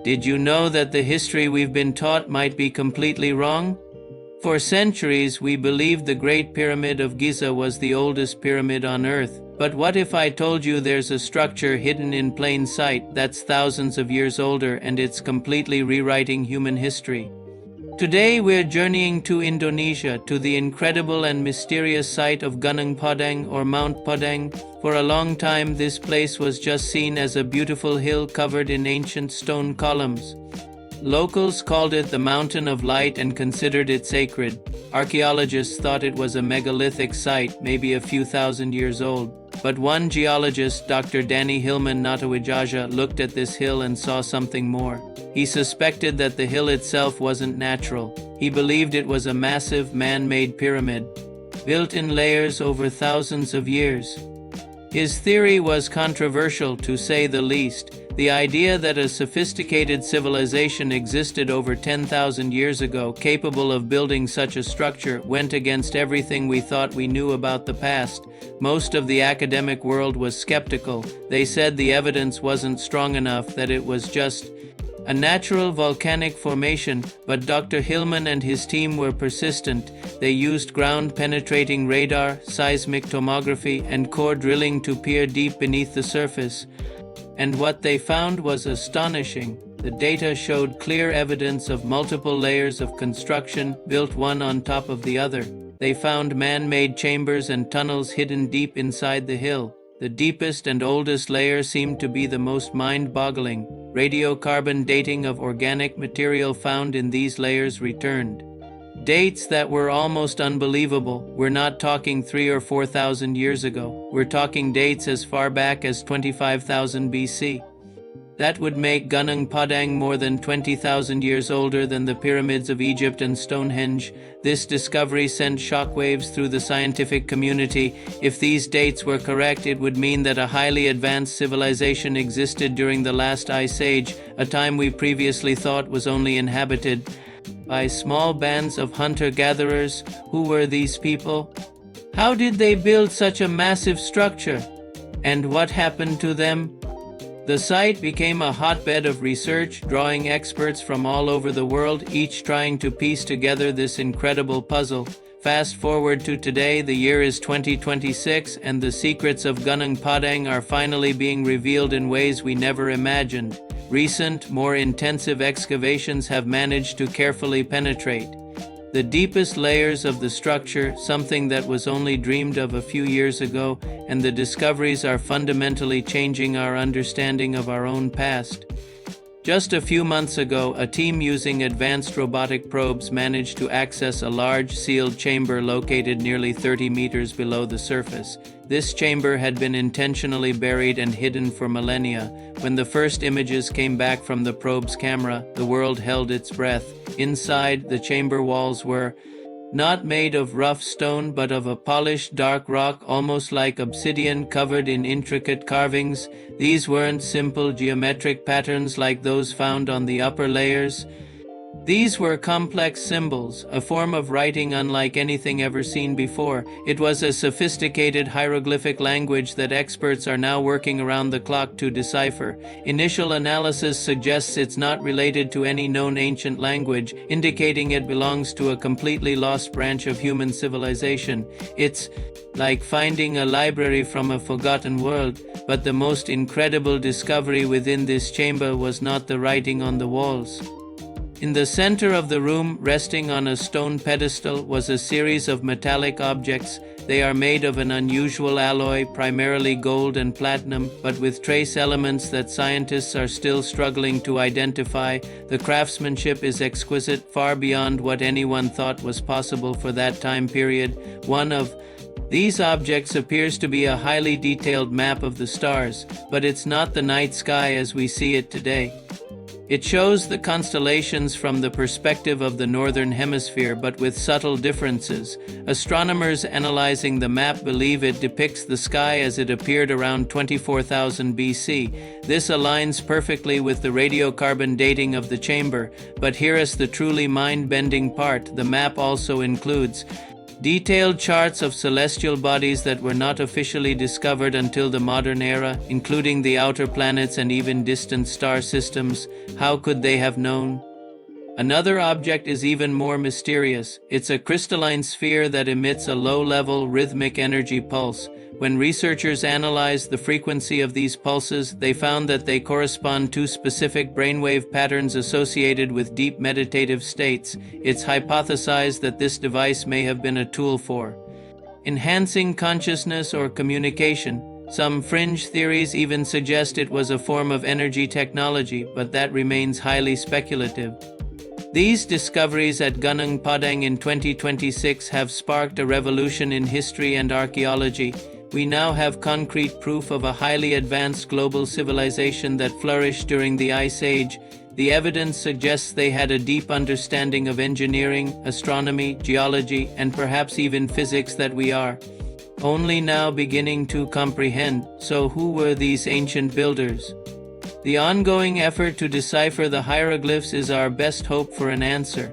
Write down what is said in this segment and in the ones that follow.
Did you know that the history we've been taught might be completely wrong? For centuries, we believed the Great Pyramid of Giza was the oldest pyramid on Earth. But what if I told you there's a structure hidden in plain sight that's thousands of years older and it's completely rewriting human history? Today we're journeying to Indonesia, to the incredible and mysterious site of Gunung Padang or Mount Padang. For a long time this place was just seen as a beautiful hill covered in ancient stone columns. Locals called it the Mountain of Light and considered it sacred. Archaeologists thought it was a megalithic site, maybe a few thousand years old. But one geologist, Dr. Danny Hillman Natawijaja, looked at this hill and saw something more. He suspected that the hill itself wasn't natural. He believed it was a massive, man-made pyramid, built in layers over thousands of years. His theory was controversial, to say the least. The idea that a sophisticated civilization existed over 10,000 years ago, capable of building such a structure, went against everything we thought we knew about the past. Most of the academic world was skeptical. They said the evidence wasn't strong enough, that it was just a natural volcanic formation, but Dr. Hillman and his team were persistent. They used ground-penetrating radar, seismic tomography, and core drilling to peer deep beneath the surface. And what they found was astonishing. The data showed clear evidence of multiple layers of construction, built one on top of the other. They found man-made chambers and tunnels hidden deep inside the hill. The deepest and oldest layer seemed to be the most mind-boggling. Radiocarbon dating of organic material found in these layers returned. Dates that were almost unbelievable. We're not talking 3,000 or 4,000 years ago. We're talking dates as far back as 25,000 BC. That would make Gunung Padang more than 20,000 years older than the pyramids of Egypt and Stonehenge. This discovery sent shockwaves through the scientific community. If these dates were correct, it would mean that a highly advanced civilization existed during the last ice age, a time we previously thought was only inhabited by small bands of hunter-gatherers. Who were these people? How did they build such a massive structure? And what happened to them? The site became a hotbed of research, drawing experts from all over the world, each trying to piece together this incredible puzzle. Fast forward to today, the year is 2026, and the secrets of Gunung Padang are finally being revealed in ways we never imagined. Recent, more intensive excavations have managed to carefully penetrate the deepest layers of the structure, something that was only dreamed of a few years ago, and the discoveries are fundamentally changing our understanding of our own past. Just a few months ago, a team using advanced robotic probes managed to access a large sealed chamber located nearly 30 meters below the surface. This chamber had been intentionally buried and hidden for millennia. When the first images came back from the probe's camera, the world held its breath. Inside, the chamber walls were not made of rough stone but of a polished dark rock, almost like obsidian, covered in intricate carvings. These weren't simple geometric patterns like those found on the upper layers. These were complex symbols, a form of writing unlike anything ever seen before. It was a sophisticated hieroglyphic language that experts are now working around the clock to decipher. Initial analysis suggests it's not related to any known ancient language, indicating it belongs to a completely lost branch of human civilization. It's like finding a library from a forgotten world, but the most incredible discovery within this chamber was not the writing on the walls. In the center of the room, resting on a stone pedestal, was a series of metallic objects. They are made of an unusual alloy, primarily gold and platinum, but with trace elements that scientists are still struggling to identify. The craftsmanship is exquisite, far beyond what anyone thought was possible for that time period. One of these objects appears to be a highly detailed map of the stars, but it's not the night sky as we see it today. It shows the constellations from the perspective of the northern hemisphere, but with subtle differences. Astronomers analyzing the map believe it depicts the sky as it appeared around 24,000 BC. This aligns perfectly with the radiocarbon dating of the chamber. But here is the truly mind-bending part. The map also includes Detailed charts of celestial bodies that were not officially discovered until the modern era, including the outer planets and even distant star systems. How could they have known? Another object is even more mysterious. It's a crystalline sphere that emits a low-level rhythmic energy pulse. When researchers analyzed the frequency of these pulses, they found that they correspond to specific brainwave patterns associated with deep meditative states. It's hypothesized that this device may have been a tool for enhancing consciousness or communication. Some fringe theories even suggest it was a form of energy technology, but that remains highly speculative. These discoveries at Gunung Padang in 2026 have sparked a revolution in history and archaeology. We now have concrete proof of a highly advanced global civilization that flourished during the Ice Age. The evidence suggests they had a deep understanding of engineering, astronomy, geology, and perhaps even physics that we are only now beginning to comprehend. So who were these ancient builders? The ongoing effort to decipher the hieroglyphs is our best hope for an answer.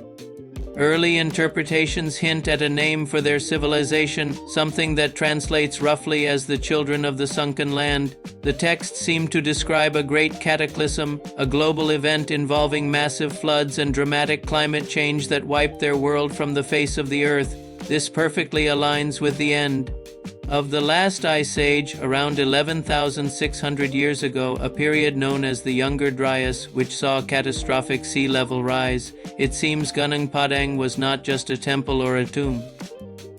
Early interpretations hint at a name for their civilization, something that translates roughly as the children of the sunken land. The texts seem to describe a great cataclysm, a global event involving massive floods and dramatic climate change that wiped their world from the face of the earth. This perfectly aligns with the end of the last ice age, around 11,600 years ago, a period known as the Younger Dryas, which saw catastrophic sea level rise. It seems Gunung Padang was not just a temple or a tomb.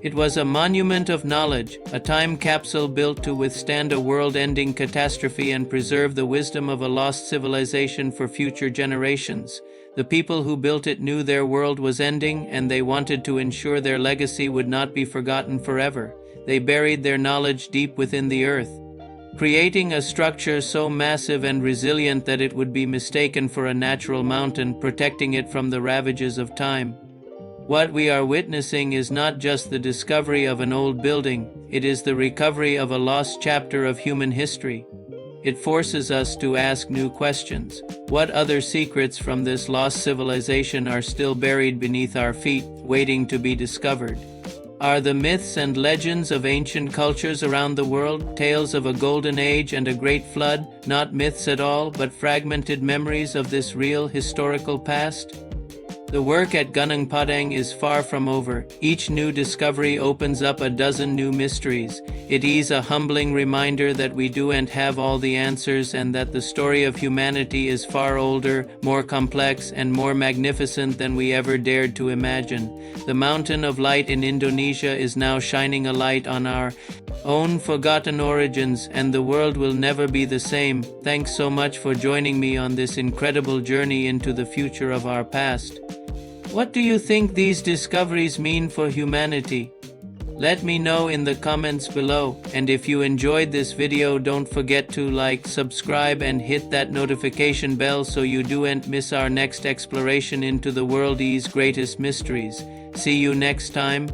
It was a monument of knowledge, a time capsule built to withstand a world-ending catastrophe and preserve the wisdom of a lost civilization for future generations. The people who built it knew their world was ending, and they wanted to ensure their legacy would not be forgotten forever. They buried their knowledge deep within the earth, creating a structure so massive and resilient that it would be mistaken for a natural mountain, protecting it from the ravages of time. What we are witnessing is not just the discovery of an old building, it is the recovery of a lost chapter of human history. It forces us to ask new questions. What other secrets from this lost civilization are still buried beneath our feet, waiting to be discovered? Are the myths and legends of ancient cultures around the world tales of a golden age and a great flood, not myths at all, but fragmented memories of this real historical past? The work at Gunung Padang is far from over. Each new discovery opens up a dozen new mysteries. It is a humbling reminder that we don't have all the answers and that the story of humanity is far older, more complex, and more magnificent than we ever dared to imagine. The mountain of light in Indonesia is now shining a light on our own forgotten origins, and the world will never be the same. Thanks so much for joining me on this incredible journey into the future of our past. What do you think these discoveries mean for humanity? Let me know in the comments below, and if you enjoyed this video, don't forget to like, subscribe, and hit that notification bell so you don't miss our next exploration into the world's greatest mysteries. See you next time.